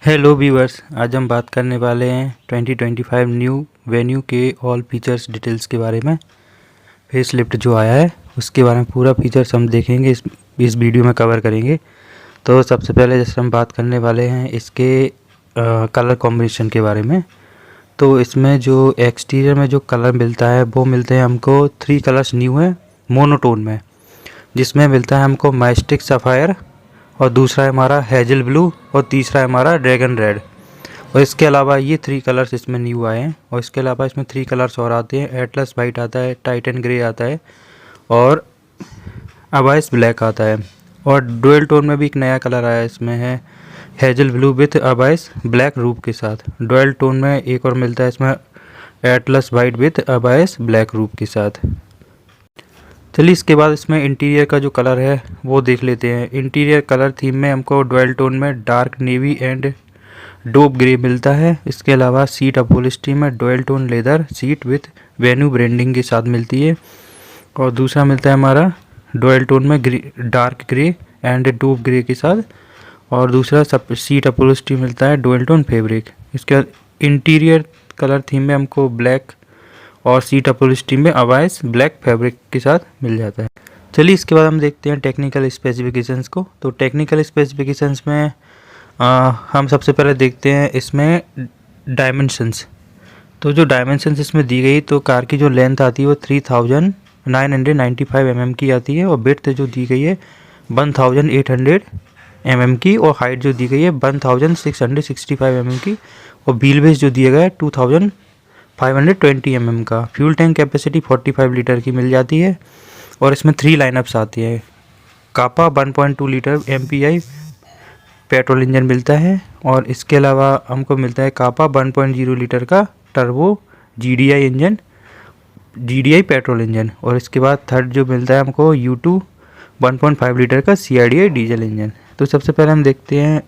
Hello viewers, आज हम बात करने वाले हैं 2025 न्यू वेन्यू के ऑल फीचर्स डिटेल्स के बारे में। फेस लिफ्ट जो आया है उसके बारे में पूरा फीचर्स हम देखेंगे, इस वीडियो में कवर करेंगे। तो सबसे पहले जैसे हम बात करने वाले हैं इसके कलर कॉम्बिनेशन के बारे में। तो इसमें जो एक्सटीरियर में जो कलर मिलता है वो मिलते हैं हमको 3 कलर्स न्यू है मोनोटोन में, जिसमें मिलता है हमको मैस्टिक सफ़ायर, और दूसरा है हमारा हेजल ब्लू, और तीसरा है हमारा ड्रैगन रेड। और इसके अलावा ये 3 कलर्स इसमें न्यू आए हैं। और इसके अलावा इसमें 3 कलर्स और आते हैं, एटलस वाइट आता है, टाइटन ग्रे आता है, और अबाइस ब्लैक आता है। और डुअल टोन में भी एक नया कलर आया है, इसमें है हेजल ब्लू विथ अबाइस ब्लैक रूप के साथ। डुअल टोन में एक और मिलता है इसमें एटलस वाइट विथ अबाइस ब्लैक रूप के साथ। चलिए इसके बाद इसमें इंटीरियर का जो कलर है वो देख लेते हैं। इंटीरियर कलर थीम में हमको डुअल टोन में dark navy and dope grey मिलता है। इसके अलावा सीट अपहोल्स्ट्री में dual tone leather seat with venue branding के साथ मिलती है। और दूसरा मिलता है हमारा डुअल टोन में dark grey and dope grey के साथ। और दूसरा सब सीट अपहोल्स्ट्री मिलता है डुअल टोन फैब्रिक। इसके बाद इंटीरियर कलर थीम में हमको ब्लैक और सीट अपहोल्स्ट्री में अबाइस ब्लैक फैब्रिक के साथ मिल जाता है। चलिए इसके बाद हम देखते हैं टेक्निकल स्पेसिफिकेशंस को। तो टेक्निकल स्पेसिफिकेशंस में हम सबसे पहले देखते हैं इसमें डायमेंशंस। तो जो डायमेंशंस इसमें दी गई, तो कार की जो लेंथ आती है वो 3995 mm की आती है, और विड्थ जो दी गई है 1800 mm की, और हाइट जो दी गई है 1665 mm की, और व्हील बेस जो दिया गया है 2520 mm का। फ्यूल टैंक कैपेसिटी 45 लीटर की मिल जाती है। और इसमें 3 लाइनअप्स आती है। कापा 1.2 लीटर MPI पेट्रोल इंजन मिलता है, और इसके अलावा हमको मिलता है कापा 1.0 लीटर का turbo GDI engine, GDI petrol engine. और इसके बाद थर्ड जो मिलता है हमको U2 1.5 लीटर का CRDI डीजल इंजन। तो सबसे पहले हम देखते हैं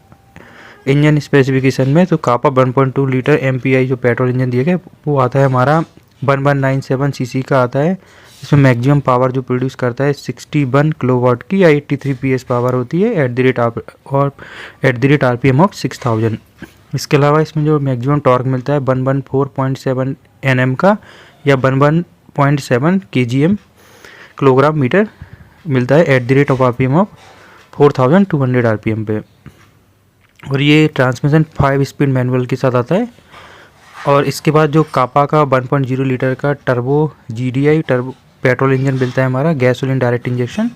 इंजन स्पेसिफिकेशन में। तो कापा 1.2 लीटर MPI जो पेट्रोल इंजन दिया गया वो आता है हमारा 1197 सीसी का आता है। इसमें मैक्सिमम पावर जो प्रोड्यूस करता है 61 किलोवाट की या 83 PS पावर होती है eight the rate RPM of 6000। इसके अलावा इसमें जो मैक्सिमम टॉर्क मिलता है 114.7 Nm का या 11.7 kgm किलोग्राम मीटर मिलता है eight the rate of RPM of 4200 RPM पे। और ये ट्रांसमिशन 5 स्पीड मैनुअल के साथ आता है। और इसके बाद जो कापा का 1.0 लीटर का turbo GDI turbo petrol engine मिलता है हमारा गैसोलीन डायरेक्ट इंजेक्शन।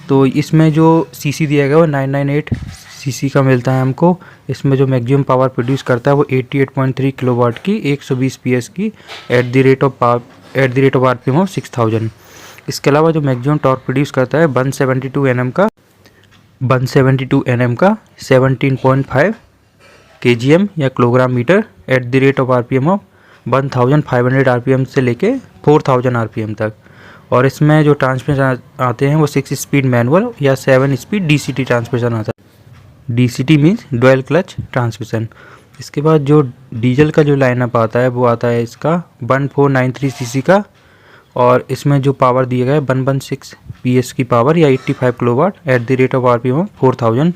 तो इसमें जो सीसी दिया गया वो 998 सीसी का मिलता है हमको। इसमें जो मैक्सिमम पावर प्रोड्यूस करता है वो 88.3 किलोवाट की 120 PS की eight the rate of RPM of 6000। इसके अलावा जो मैक्सिमम टॉर्क प्रोड्यूस करता है 172 Nm का 17.5 kgm या kilogram meter at the rate of RPM of 1500 RPM से लेके 4000 RPM तक। और इसमें जो ट्रांसमिशन आते हैं वो 6 स्पीड मैनुअल या 7 स्पीड DCT ट्रांसमिशन आता है। DCT means dual clutch transmission. इसके बाद जो डीजल का जो लाइनअप आता है वो आता है इसका 1493 सीसी का, और इसमें जो पावर दिया गया है 116 PS की पावर या 85 kilowatt eight the rate of RPM of 4000।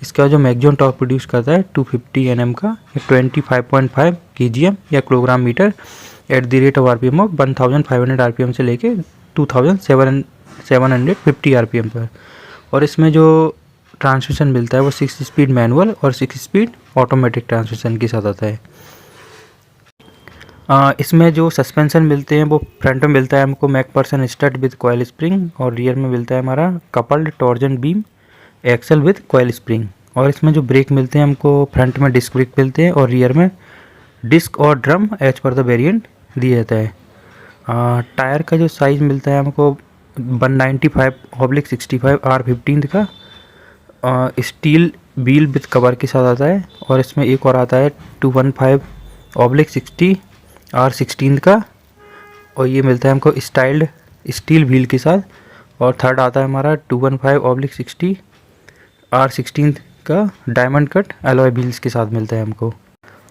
इसका जो मैक्सिमम टॉर्क प्रोड्यूस करता है 250 Nm का या 25.5 kgm या kilogram meter at the rate of RPM of 1500 RPM से लेके 2750 RPM पर। और इसमें जो ट्रांसमिशन मिलता है वो 6 स्पीड मैनुअल और 6 स्पीड ऑटोमेटिक ट्रांसमिशन के साथ आता है। इसमें जो सस्पेंशन मिलते हैं वो फ्रंट में मिलता है हमको MacPherson strut with coil spring, और रियर में मिलता है हमारा coupled torsion beam axle with coil spring. और इसमें जो ब्रेक मिलते हैं हमको फ्रंट में डिस्क ब्रेक मिलते हैं, और रियर में डिस्क और drum as per the variant दिया जाता है। टायर का जो साइज़ मिलता है हमको 195/65 R15 का स्टील व्हील विद कवर के साथ आता है। और इसमें एक और आता है 215/60 R16 का, और ये मिलता है हमको स्टाइल्ड स्टील व्हील के साथ। और थर्ड आता है हमारा 215/60 R16 का डायमंड कट एलॉय व्हील्स के साथ मिलता है हमको।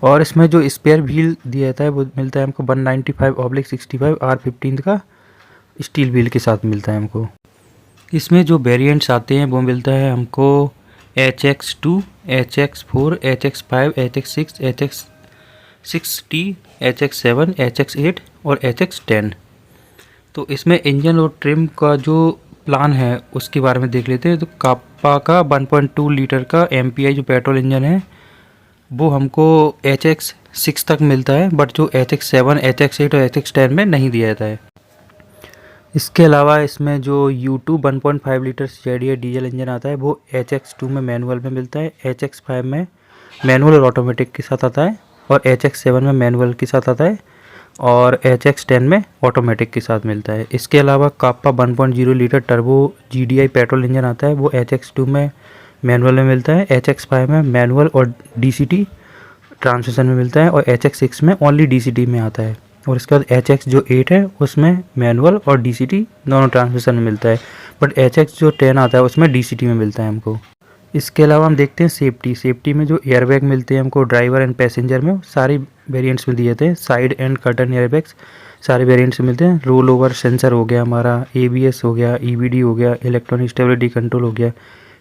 और इसमें जो स्पेयर व्हील दिया जाता है वो मिलता है हमको 195/65 R15 का स्टील व्हील के साथ मिलता है हमको। इसमें जो वेरिएंट्स आते हैं वो मिलता है हमको HX2 HX4, HX5, HX6, HX6T, HX7, HX8 और HX10। तो इसमें इंजन और ट्रिम का जो प्लान है उसके बारे में देख लेते हैं। तो काप्पा का 1.2 लीटर का MPI जो पेट्रोल इंजन है वो हमको HX6 तक मिलता है, बट जो HX7, HX8 और HX10 में नहीं दिया जाता है। इसके अलावा इसमें जो U2 1.5 litre CIDI diesel engine आता है वो HX2 में मैनुअल में मिलता है, HX5 में मैनुअल और ऑटोमेटिक के साथ आता है, और HX7 में मैनुअल के साथ आता है, और HX10 में ऑटोमेटिक के साथ मिलता है। इसके अलावा काप्पा 1.0 litre turbo GDI petrol engine आता है वो HX2 में मैनुअल में मिलता है, HX5 में मैनुअल और DCT ट्रांसमिशन में मिलता है, और HX6 में ओनली DCT में आता है। और इसके बाद HX जो 8 है उसमें मैनुअल और DCT दोनों ट्रांसमिशन में मिलता है, बट HX जो 10 आता है उसमें DCT में मिलता है हमको। इसके अलावा हम देखते हैं सेफ्टी में जो एयरबैग मिलते हैं हमको ड्राइवर एंड पैसेंजर में, सारी वेरिएंट्स में दिए जाते हैं। साइड एंड कर्टन एयरबैग्स सारे वेरिएंट्स में मिलते हैं। रोल ओवर सेंसर हो गया हमारा, ABS हो गया, EBD हो गया, इलेक्ट्रॉनिक स्टेबिलिटी कंट्रोल हो गया,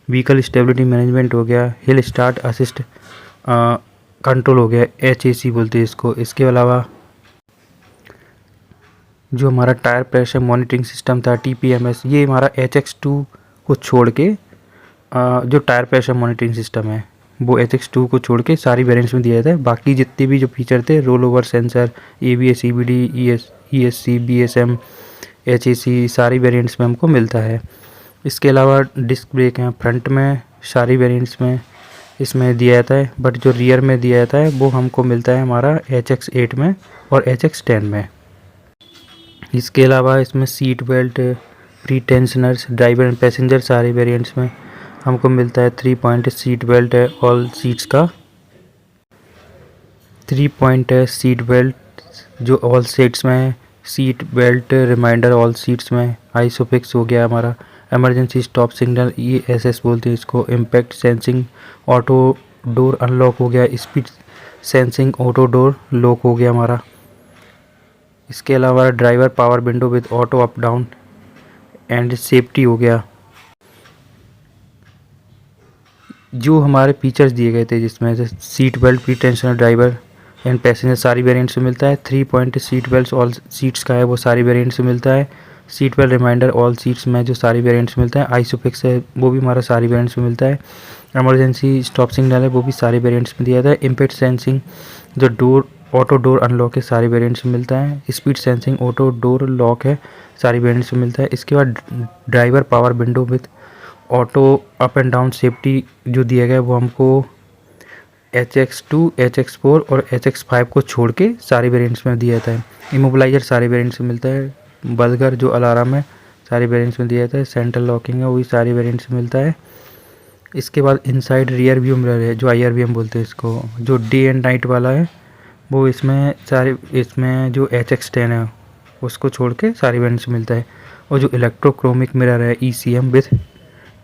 व्हीकल स्टेबिलिटी मैनेजमेंट हो गया, हिल स्टार्ट असिस्ट कंट्रोल हो गया, HAC बोलते हैं इसको। इसके अलावा जो हमारा टायर प्रेशर मॉनिटरिंग सिस्टम था TPMS, ये हमारा HX2 को छोड़ के जो टायर प्रेशर मॉनिटरिंग सिस्टम है वो HX2 को छोड़ के सारी वेरिएंट्स में दिया जाता है। बाकी जितने भी जो फीचर थे roll over sensor, ABS, EBD, ESC, BSM, HAC सारी वेरिएंट्स में हमको मिलता है। इसके अलावा डिस्क ब्रेक हैं फ्रंट में सारी वेरिएंट्स में इसमें दिया जाता है, बट जो रियर में दिया जाता है वो हमको मिलता है हमारा HX8 में और HX10 में। इसके अलावा इसमें seat belt, pretensioners, driver and passenger सारे वेरिएंट्स में हमको मिलता है। 3 पॉइंट सीट बेल्ट है ऑल सीट्स का, 3 पॉइंट है सीट बेल्ट जो ऑल सीट्स में है, seat belt reminder all seats में, आइसोफिक्स हो गया हमारा, इमरजेंसी स्टॉप सिग्नल ESS बोलते हैं इसको, impact sensing auto door unlock हो गया, speed sensing auto door lock हो गया हमारा। इसके अलावा driver power window with auto up down and safety हो गया। जो हमारे फीचर्स दिए गए थे जिसमें से seat belt, pretensioner, driver and passenger सारी वेरिएंट्स में मिलता है। 3 point seat belt all seats का है वो सारी वेरिएंट्स में मिलता है। Seat belt reminder all seats में जो सारी वेरिएंट्स मिलता है। आइसोफिक्स है वो भी हमारा सारी वेरिएंट्स में मिलता है। इमरजेंसी स्टॉप सिग्नल है वो भी सारे वेरिएंट्स में दिया जाता है। इम्पैक्ट सेंसिंग जो डोर ऑटो डोर अनलॉक है सारी वेरिएंट्स में मिलता है। Speed sensing auto door lock है सारी वेरिएंट्स में मिलता है। इसके बाद driver power window with auto up and down safety जो दिया गया है वो हमको HX2, HX4 और HX5 को छोड़ के सारे वेरिएंट्स में दिया जाता है। इमोबिलाइजर सारे वेरिएंट्स में मिलता है। बल्गर जो अलार्म है सारे वेरिएंट्स में दिया जाता है। सेंट्रल लॉकिंग है वो भी सारे वेरिएंट्स में मिलता है। इसके बाद इनसाइड रियर व्यू मिरर है जो IRVM बोलते हैं इसको, जो डे एंड नाइट वाला है वो इसमें जो HX10 है उसको छोड़ के सारी वेरिएंट्स में मिलता है। और जो इलेक्ट्रोक्रोमिक मिरर है ECM विथ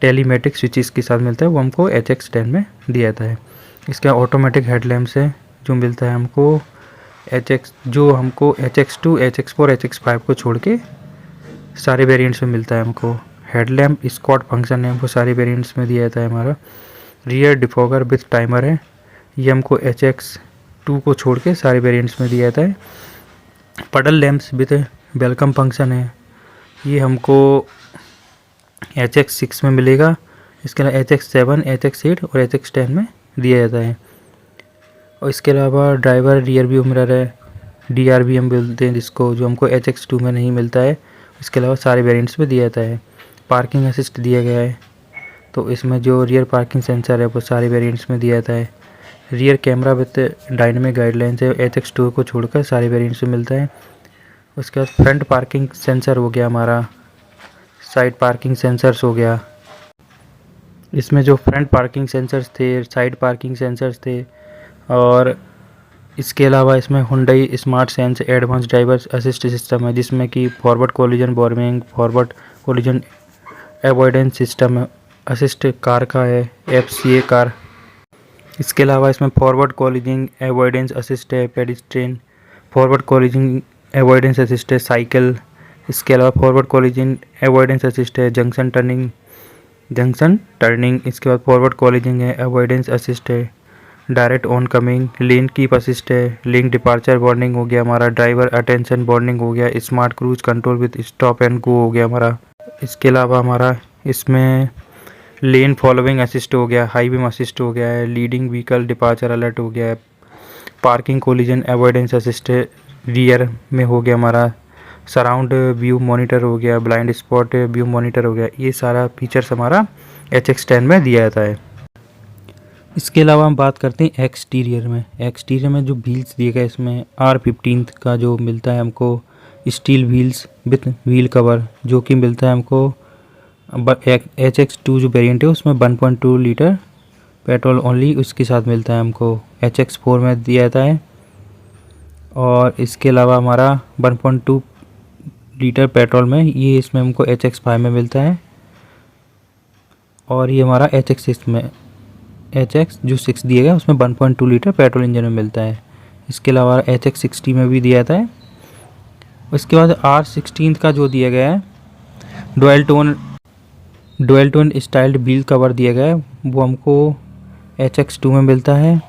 टेलीमेटिक स्विचेस के साथ मिलता है वो हमको HX10 में दिया जाता है। इसका ऑटोमेटिक हेडलैम्प्स है जो मिलता है हमको HX2, HX4, HX5 को छोड़ के सारे वेरिएंट्स में मिलता है हमको। हेडलैम्प स्क्वाड फंक्शन है वो सारे वेरिएंट्स में दिया जाता है हमारा। रियर डिफॉगर विथ टाइमर है ये हमको HX2 को छोड़ के सारे वेरिएंट्स में दिया जाता है। पडल लैम्प्स विथ वेलकम फंक्शन है ये हमको HX6 में मिलेगा। इसके अलावा HX7, HX8 और HX10 में दिया जाता है। और इसके अलावा ड्राइवर रियर व्यू मिरर है DRVM बोलते हैं जिसको, जो हमको HX2 में नहीं मिलता है। इसके अलावा सारे वेरिएंट्स में दिया जाता है। पार्किंग असिस्ट दिया गया है तो इसमें जो रियर पार्किंग सेंसर है वो सारे वेरिएंट्स में दिया जाता है। Rear camera with dynamic guidelines है HX2 को छोड़कर सारे वेरिएंट्स में मिलता है। उसके बाद फ्रंट पार्किंग सेंसर हो गया हमारा, साइड पार्किंग सेंसर्स हो गया। इसमें जो फ्रंट पार्किंग सेंसर्स थे, साइड पार्किंग सेंसर्स थे, और इसके अलावा इसमें Hyundai smart sense advance driver assist system है जिसमें कि forward collision warning, forward collision avoidance system assist car का है, FCA कार। इसके अलावा इसमें फॉरवर्ड कोलिजन अवॉइडेंस असिस्ट है pedestrian, forward collision avoidance assist है साइकिल। इसके अलावा फॉरवर्ड कोलिजन अवॉइडेंस असिस्ट है जंक्शन टर्निंग जंक्शन टर्निंग, इसके बाद फॉरवर्ड कॉलिजिंग है, अवॉइडेंस असिस्ट है, direct on coming, lane keep assist है, लिंक डिपार्चर वार्निंग हो गया हमारा, ड्राइवर अटेंशन वार्निंग हो गया, smart cruise control with stop and go हो गया हमारा। इसके अलावा हमारा इसमें लेन फॉलोइंग असिस्ट हो गया, हाई बीम असिस्ट हो गया है, लीडिंग व्हीकल डिपार्चर अलर्ट हो गया है, parking collision avoidance assist rear में हो गया हमारा, सराउंड व्यू मॉनिटर हो गया, ब्लाइंड स्पॉट व्यू मॉनिटर हो गया। ये सारा फीचर्स हमारा HX10 में दिया जाता है। इसके अलावा हम बात करते हैं एक्सटीरियर में। एक्सटीरियर में जो व्हील्स दिए गए इसमें R15 का जो मिलता है हमको steel wheels with wheel cover, जो कि मिलता है हमको HX2 जो वेरिएंट है उसमें 1.2 लीटर पेट्रोल ओनली उसके साथ मिलता है हमको। HX4 में दिया जाता है और इसके अलावा हमारा 1.2 लीटर पेट्रोल में ये इसमें हमको HX5 में मिलता है और ये हमारा HX6 में HX जो 6 दिया गया उसमें 1.2 लीटर पेट्रोल इंजन में मिलता है। इसके अलावा HX60 में भी दिया जाता है। उसके बाद R16 का जो दिया गया है dual tone styled wheel cover दिया गया है वो हमको HX2 में मिलता है,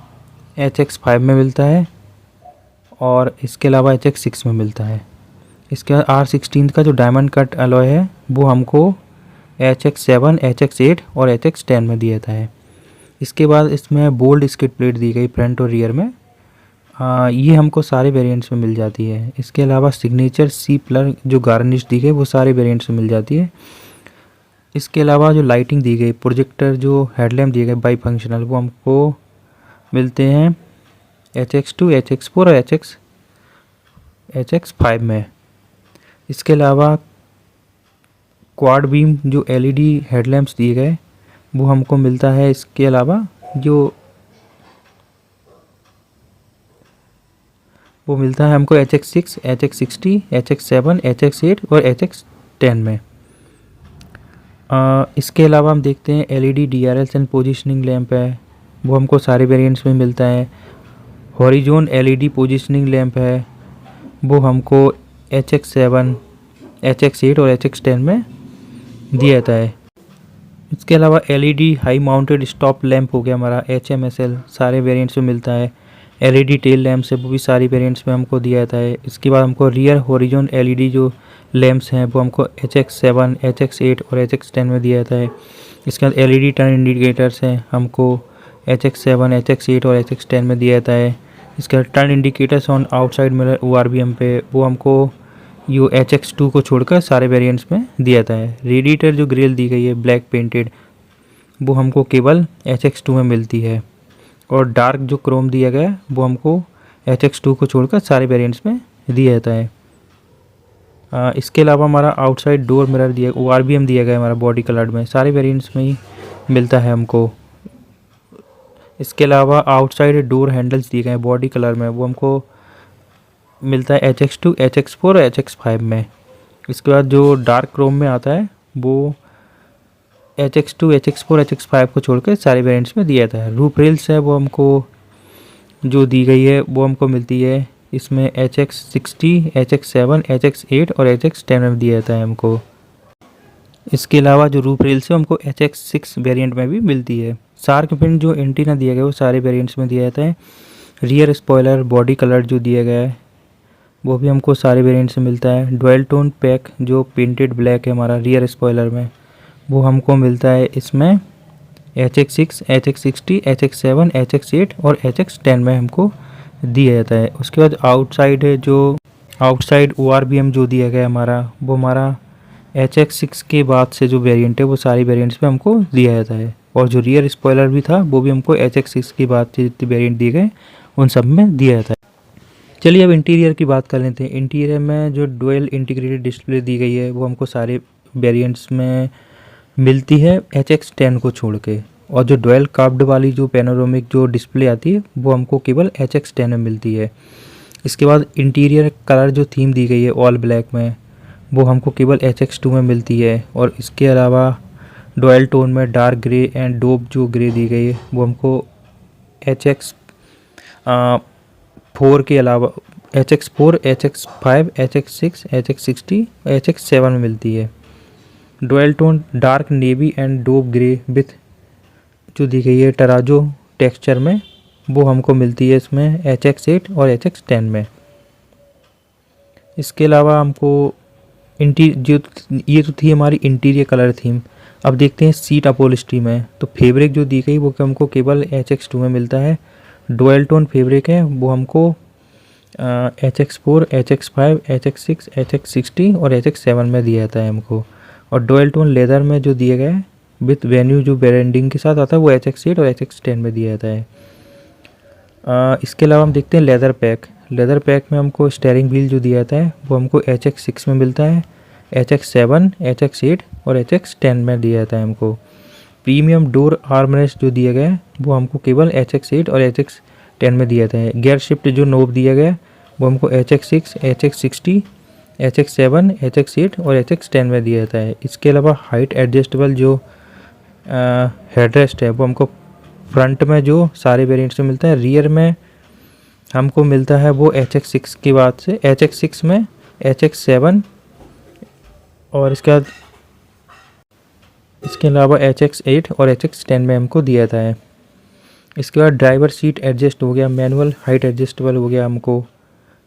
HX5 में मिलता है और इसके अलावा HX6 में मिलता है। इसके बाद R16 का जो डायमंड कट अलॉय है वो हमको HX7, HX8 और HX10 में दिया जाता है। इसके बाद इसमें बोल्ड स्किड प्लेट दी गई फ्रंट और रियर में, ये हमको सारे वेरिएंट्स में मिल जाती है। इसके अलावा सिग्नेचर सी प्लर जो गार्निश दी गई वो सारे वेरिएंट्स में मिल जाती है। इसके अलावा जो लाइटिंग दी गई, प्रोजेक्टर जो हेडलैम्प दिए गए बाई फंक्शनल वो हमको मिलते हैं HX2, HX4 और HX5 में। इसके अलावा क्वाड बीम जो LED हेडलैम्प्स दिए गए वो हमको मिलता है। इसके अलावा वो मिलता है हमको HX6, HX60, HX7, HX8 और HX10 में। इसके अलावा हम देखते हैं LED DRLs and positioning lamp है वो हमको सारे वेरिएंट्स में मिलता है। हॉरिजॉन LED पोजिशनिंग लैंप है वो हमको HX7, HX8 और HX10 में दिया जाता है। इसके अलावा LED high mounted stop lamp हो गया हमारा HMSL सारे वेरिएंट्स में मिलता है। LED टेल लैंप्स है वो भी सारी वेरिएंट्स में हमको दिया जाता है। इसके बाद हमको रियर हॉरिजॉन LED जो लैंप्स हैं वो हमको HX7, HX8 और HX10 में दिया जाता है। इसके बाद LED टर्न इंडिकेटर्स हैं हमको HX7, HX8 और HX10 में दिया जाता है। इसके बाद turn indicators on outside mirror ORVM पे वो हमको यो HX2 को छोड़कर सारे वेरिएंट्स में दिया जाता है। रेडिएटर जो ग्रिल दी गई है ब्लैक पेंटेड वो हमको केवल HX2 में मिलती है और डार्क जो क्रोम दिया गया है वो हमको HX2 को छोड़कर सारे वेरिएंट्स में दिया जाता है। इसके अलावा हमारा आउटसाइड डोर मिरर दिया ORVM दिया गया है हमारा बॉडी कलर्ड में, सारे वेरिएंट्स में ही मिलता है हमको। इसके अलावा आउटसाइड डोर हैंडल्स दिए गए हैं बॉडी कलर में वो हमको मिलता है HX2, HX4 और HX5 में। इसके बाद जो डार्क क्रोम में आता है वो HX2, HX4, HX5 को छोड़कर सारे वेरिएंट्स में दिया जाता है। रूफ रेल्स है वो हमको जो दी गई है वो हमको मिलती है इसमें HX60, HX7, HX8 और HX10 में दिया जाता है हमको। इसके अलावा जो रूफ रेल्स है हमको HX6 वेरिएंट में भी मिलती है। शार्क फिन जो एंटीना दिया गया है वो सारे वेरिएंट्स में दिया जाता है। रियर स्पॉयलर बॉडी कलर जो दिया गया है वो भी हमको सारे वेरिएंट्स में मिलता है। डुअल टोन पैक जो पेंटेड ब्लैक है हमारा रियर स्पॉयलर में वो हमको मिलता है इसमें HX6, HX60, HX7, HX8 और HX10 में हमको दिया जाता है। उसके बाद आउटसाइड ORVM जो दिया गया है हमारा वो हमारा HX6 के बाद से जो वेरिएंट है वो सारी वेरिएंट्स में हमको दिया जाता है और जो रियर स्पॉयलर भी था वो भी हमको HX6 के बाद से जितने वेरिएंट दिए गए उन सब में दिया जाता है। चलिए अब इंटीरियर की बात कर लेते हैं। इंटीरियर में जो डुअल इंटीग्रेटेड डिस्प्ले दी गई है वो हमको सारे वेरिएंट्स में मिलती है HX10 को छोड़ के, और जो डुअल कर्व्ड वाली जो पैनोरामिक जो डिस्प्ले आती है वो हमको केवल HX10 में मिलती है। इसके बाद इंटीरियर कलर जो थीम दी गई है ऑल ब्लैक में वो हमको केवल HX2 में मिलती है, और इसके अलावा डुअल टोन में डार्क ग्रे एंड डोप जो ग्रे दी गई है वो हमको HX4 के अलावा HX4, HX5, HX6, HX60, HX7 में मिलती है। Dual tone dark navy and dope grey with जो दी गई है टराजो टेक्सचर में, वो हमको मिलती है इसमें HX8 और HX10 में। इसके अलावा हमको ये तो थी हमारी इंटीरियर कलर थीम। अब देखते हैं सीट अपहोल्स्ट्री में। तो फैब्रिक जो दी गई वो हमको केवल HX2 में मिलता है। डुअल टोन फैब्रिक है वो हमको HX4, HX5, HX6, HX60 और HX7 में दिया जाता है हमको। और डुअल टोन लेदर में जो दिया गया है विथ वेन्यू जो ब्रांडिंग के साथ आता है वो HX8 और HX10 में दिया जाता है। इसके अलावा हम देखते हैं लेदर पैक। लेदर पैक में हमको स्टीयरिंग व्हील जो दिया जाता है वो हमको HX6 में मिलता है, HX7, HX8 और HX10 में दिया जाता है हमको। प्रीमियम डोर आर्मरेस्ट जो दिया गया है वो हमको केवल HX8 और HX10 में दिया जाता है। गियर शिफ्ट जो नोब दिया गया है वो हमको HX6, HX60, HX7, HX8 और HX10 में दिया जाता है। इसके अलावा हाइट एडजस्टेबल जो हेडरेस्ट है वो हमको फ्रंट में जो सारे वेरिएंट्स में मिलता है। रियर में हमको मिलता है वो HX6 के बाद से HX6 में, HX7 और इसके बाद इसके अलावा HX8 और HX10 में हमको दिया जाता है। इसके बाद ड्राइवर सीट एडजस्ट हो गया, मैनुअल हाइट एडजस्टेबल हो गया हमको,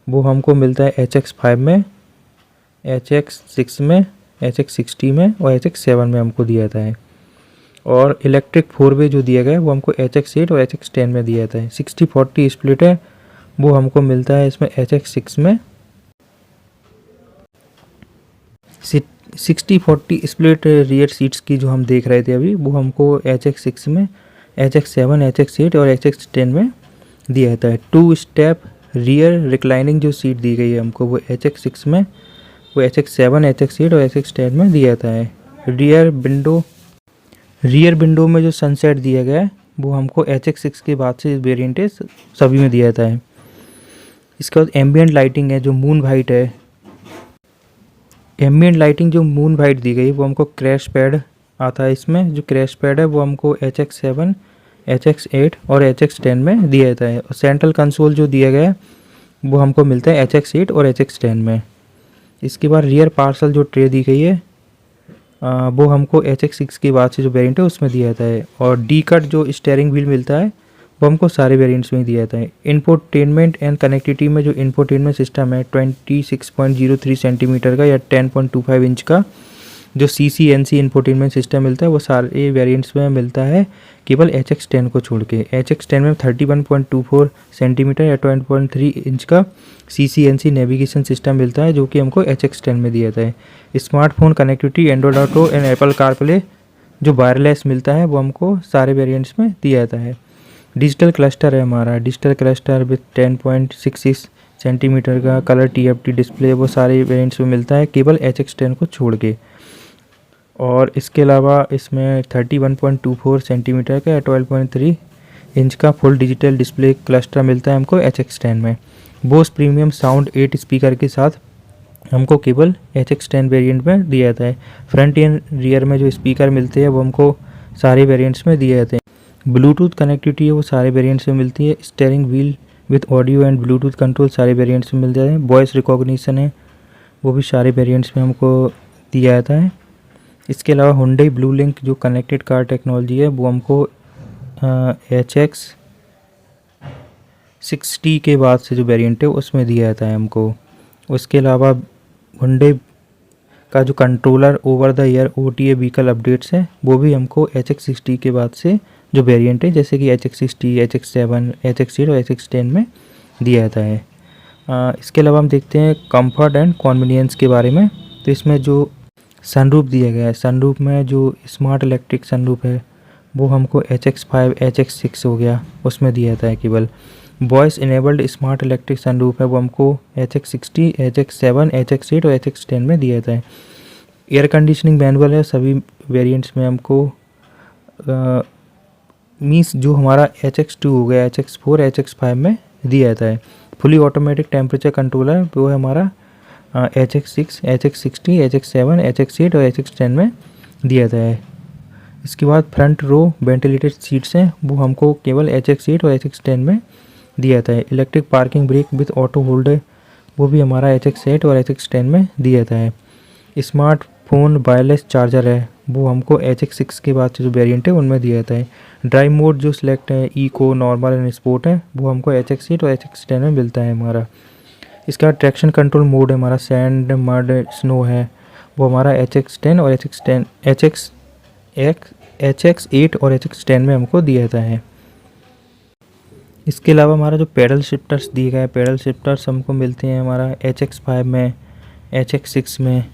वो हमको मिलता है HX5 में, HX6 में, HX60 में और HX7 में हमको दिया जाता है। और इलेक्ट्रिक 4 वे जो दिया गया है वो हमको HX8 और HX10 में दिया जाता है। 60-40 स्प्लिट है वो हमको मिलता है इसमें HX6 में। 60-40 स्प्लिट रियर सीट्स की जो हम देख रहे थे अभी वो हमको HX6 में, HX7, HX8 और HX10 में दिया जाता है। 2 स्टेप रियर रिक्लाइनिंग जो सीट दी गई है हमको वो HX6 में, वो HX7, HX8 और HX10 में दिया जाता है। रियर विंडो में जो सनसेट दिया गया है वो हमको HX6 के बाद से वेरिएंट है सभी में दिया जाता है। इसके बाद एम्बिएंट लाइटिंग है जो मून वाइट है। एम्बिएंट लाइटिंग जो मून वाइट दी गई वो हमको क्रैश पैड आता है। इसमें जो क्रैश पैड है वो हमको HX7, HX8 और HX10 में दिया जाता है। और सेंट्रल कंसोल जो दिया गया है वो हमको मिलता है HX8 और HX10 में। इसके बाद रियर पार्सल जो ट्रे दी गई है वो हमको HX6 के बाद से जो वेरिएंट है उसमें दिया जाता है। और डी कट जो स्टीयरिंग व्हील मिलता है वो हमको सारे वेरिएंट्स में दिया जाता है। इंफोटेनमेंट एंड कनेक्टिविटी में जो इंफोटेनमेंट सिस्टम है 26.03 सेंटीमीटर का या 10.25 इंच का जो CCNC इंफोटेनमेंट सिस्टम मिलता है वो सारे वेरिएंट्स में मिलता है केवल HX10 को छोड़ के। HX10 में 31.24 सेंटीमीटर या 20.3 इंच का CCNC नेविगेशन सिस्टम मिलता है जो कि हमको HX10 में दिया जाता है। Smartphone connectivity, Android auto and Apple CarPlay जो वायरलेस मिलता है वो हमको सारे वेरिएंट्स में दिया जाता है। डिजिटल क्लस्टर है हमारा, डिजिटल क्लस्टर विथ 10.66 सेंटीमीटर का कलर TFT डिस्प्ले वो सारे वेरिएंट्स में मिलता है केवल HX10 को छोड़ के। और इसके अलावा इसमें 31.24 सेंटीमीटर का 12.3 इंच का फुल डिजिटल डिस्प्ले क्लस्टर मिलता है हमको HX10 में। बोस प्रीमियम साउंड 8 स्पीकर के साथ हमको केवल HX10 वेरिएंट में दिया जाता है। फ्रंट एंड रियर में जो स्पीकर मिलते हैं वो हमको सारे वेरिएंट्स में दिए जाते हैं। ब्लूटूथ कनेक्टिविटी है वो सारे वेरिएंट्स में मिलती है। Steering wheel with audio and Bluetooth control सारे वेरिएंट्स में मिल जाते हैं। वॉइस रिकॉग्निशन है वो भी सारे वेरिएंट्स में हमको दिया जाता है। इसके अलावा हुंडई ब्लू लिंक जो कनेक्टेड कार टेक्नोलॉजी है वो हमको HX60 के बाद से जो वेरिएंट है उसमें दिया जाता है हमको। उसके अलावा हुंडई का जो controller over the air OTA vehicle updates है वो भी हमको HX60 के बाद से जो वेरिएंट है जैसे कि HX60, HX7, HX8 और HX10 में दिया जाता है। इसके अलावा हम देखते हैं कंफर्ट एंड कन्वीनियंस के बारे में। तो इसमें जो सनरूफ दिया गया है, सनरूफ में जो स्मार्ट इलेक्ट्रिक सनरूफ है वो हमको HX5, HX6 हो गया उसमें दिया जाता है केवल। Voice enabled smart electric sunroof है वो हमको HX60, HX7, HX8 और HX10 में दिया जाता है। एयर कंडीशनिंग मैनुअल है सभी वेरिएंट्स में हमको मीन्स जो हमारा HX2 हो गया, HX4, HX5 में दिया जाता है। फुली ऑटोमेटिक टेम्परेचर कंट्रोलर वो है हमारा HX6, HX60, HX7, HX8 और HX10 में दिया जाता है। इसके बाद फ्रंट रो वेंटिलेटेड सीट्स हैं वो हमको केवल HX8 और HX10 में दिया जाता है। Electric parking brake with auto holder वो भी हमारा HX8 और HX10 में दिया जाता है। स्मार्ट फ़ोन वायरलेस चार्जर है वो हमको HX6 के बाद जो वेरिएंट है उनमें दिया जाता है। ड्राइव मोड जो सिलेक्ट है इको, नॉर्मल एंड स्पोर्ट है वो हमको HX8 और HX10 में मिलता है हमारा। इसका ट्रैक्शन कंट्रोल मोड है हमारा सैंड, मड, स्नो है वो हमारा HX10 और HX8 और HX10 में हमको दिया जाता है। इसके अलावा हमारा जो पैडल शिफ्टर्स दिए गए, पैडल शिफ्टर्स हमको मिलते हैं हमारा HX5 में, HX6 में,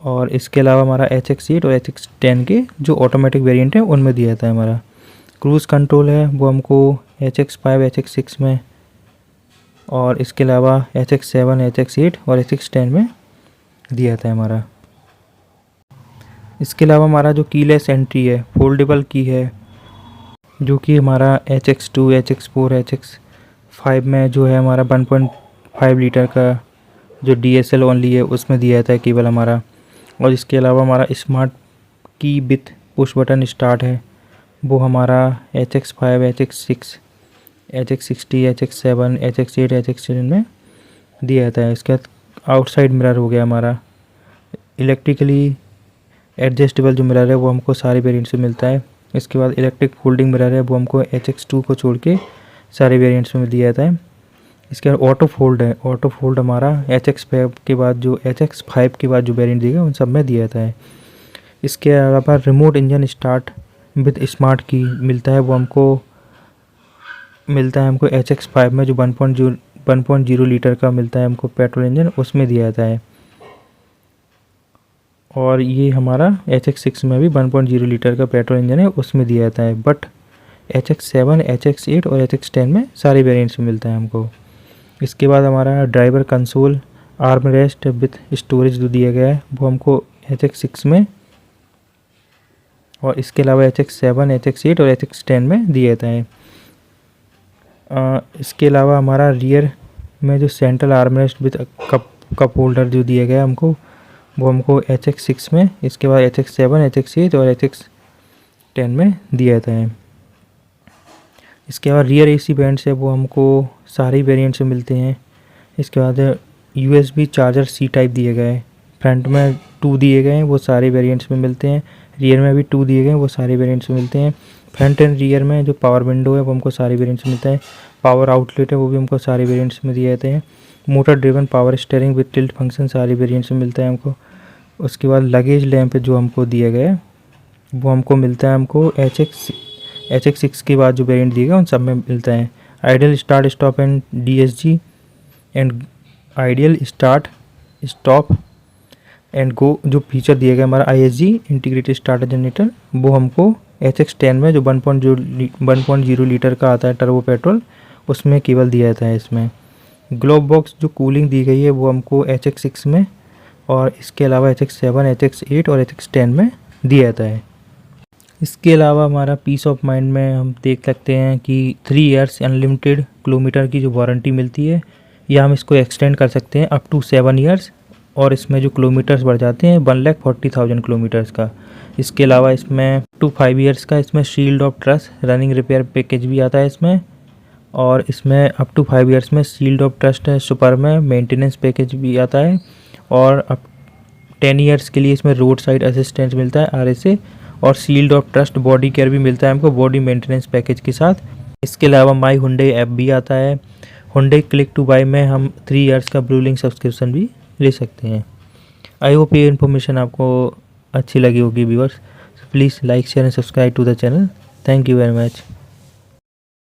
और इसके अलावा हमारा HX8 और HX10 के जो ऑटोमेटिक वेरिएंट है उनमें दिया जाता है हमारा। क्रूज़ कंट्रोल है वो हमको HX5, HX6 में, और इसके अलावा HX7, HX8 और HX10 में दिया जाता है हमारा। इसके अलावा हमारा जो कीलेस एंट्री है, फोल्डेबल की है, जो कि हमारा HX2, HX4, HX5 में जो है हमारा 1.5 लीटर का जो DSL ओनली है उसमें दिया जाता है केवल हमारा। और इसके अलावा हमारा स्मार्ट की विथ पुश बटन स्टार्ट है वो हमारा HX5, HX6, HX60, HX7, HX8, HX10 में दिया जाता है। इसके बाद आउटसाइड मिरर हो गया हमारा, इलेक्ट्रिकली एडजस्टेबल जो मिरर है वो हमको सारे वेरिएंट्स में मिलता है। इसके बाद इलेक्ट्रिक फोल्डिंग मिरर है वो हमको HX2 को छोड़ के सारे वेरिएंट्स में दिया जाता है। इसके बाद ऑटो फोल्ड है, ऑटो फोल्ड हमारा HX5 के बाद जो वेरिएंट दिएगा उन सब में दिया जाता है। इसके अलावा remote engine start with smart की मिलता है वो हमको HX5 में जो 1.0 लीटर का मिलता है हमको पेट्रोल इंजन उसमें दिया जाता है। और ये हमारा HX6 में भी 1.0 लीटर का पेट्रोल इंजन है उसमें दिया जाता है। बट HX7, HX8 और HX10 में सारे वेरिएंट्स में मिलता है हमको। इसके बाद हमारा driver console, arm rest with storage जो दिया गया है वो हमको HX6 में, और इसके अलावा HX7, HX8 और HX10 में दिया जाता है। इसके अलावा हमारा रियर में जो central arm rest with cup holder जो दिया गया है हमको वो हमको HX6 में, इसके बाद HX7, HX8 और HX10 में दिया जाता है। इसके बाद रियर AC बैंड्स है वो हमको सारे वेरिएंट्स में मिलते हैं। इसके बाद USB चार्जर C टाइप दिए गए हैं, फ्रंट में 2 दिए गए हैं वो सारे वेरिएंट्स में मिलते हैं, रियर में भी 2 दिए गए हैं वो सारे वेरिएंट्स में मिलते हैं। फ्रंट एंड रियर में जो पावर विंडो है वो हमको सारे वेरिएंट्स में मिलता है। पावर आउटलेट है वो भी हमको सारे वेरिएंट्स में दिए जाते हैं। Motor driven power steering with tilt function सारे वेरिएंट्स में मिलता है हमको। उसके बाद लगेज लैंप जो हमको दिया गया है वो हमको मिलता है हमको HX6 के बाद जो वेरिएंट दिएगा उन सब में मिलता है। Ideal start stop and DSG and ideal start stop and go जो फीचर दिया गया हमारा ISG इंटीग्रेटेड स्टार्टर जनरेटर वो हमको HX10 में जो 1.0 लीटर का आता है टर्बो पेट्रोल उसमें केवल दिया जाता है। इसमें ग्लोब बॉक्स जो कूलिंग दी गई है वो हमको HX6 में, और इसके अलावा HX7, HX8 और HX10 में दिया जाता है। इसके अलावा हमारा पीस ऑफ माइंड में हम देख सकते हैं कि 3 इयर्स अनलिमिटेड किलोमीटर की जो वारंटी मिलती है या हम इसको एक्सटेंड कर सकते हैं अप टू 7 इयर्स, और इसमें जो किलोमीटर्स बढ़ जाते हैं 1,40,000 किलोमीटर्स का। इसके अलावा इसमें अप टू 5 इयर्स का इसमें shield of trust running repair package भी आता है इसमें, और इसमें अप टू 5 इयर्स में शील्ड ऑफ ट्रस्ट सुपर में मेंटेनेंस पैकेज भी आता है, और अब 10 इयर्स के लिए इसमें रोड साइड असिस्टेंस मिलता है RSA, और shield of trust body care भी मिलता है हमको बॉडी मेंटेनेंस पैकेज के साथ। इसके अलावा माई हुंडई ऐप भी आता है। हुंडई क्लिक टू बाय में हम 3 इयर्स का ब्लू लिंक सब्सक्रिप्शन भी ले सकते हैं। आई होप ये इन्फॉर्मेशन आपको अच्छी लगी होगी viewers. Please like, share and subscribe to the channel. Thank you very much.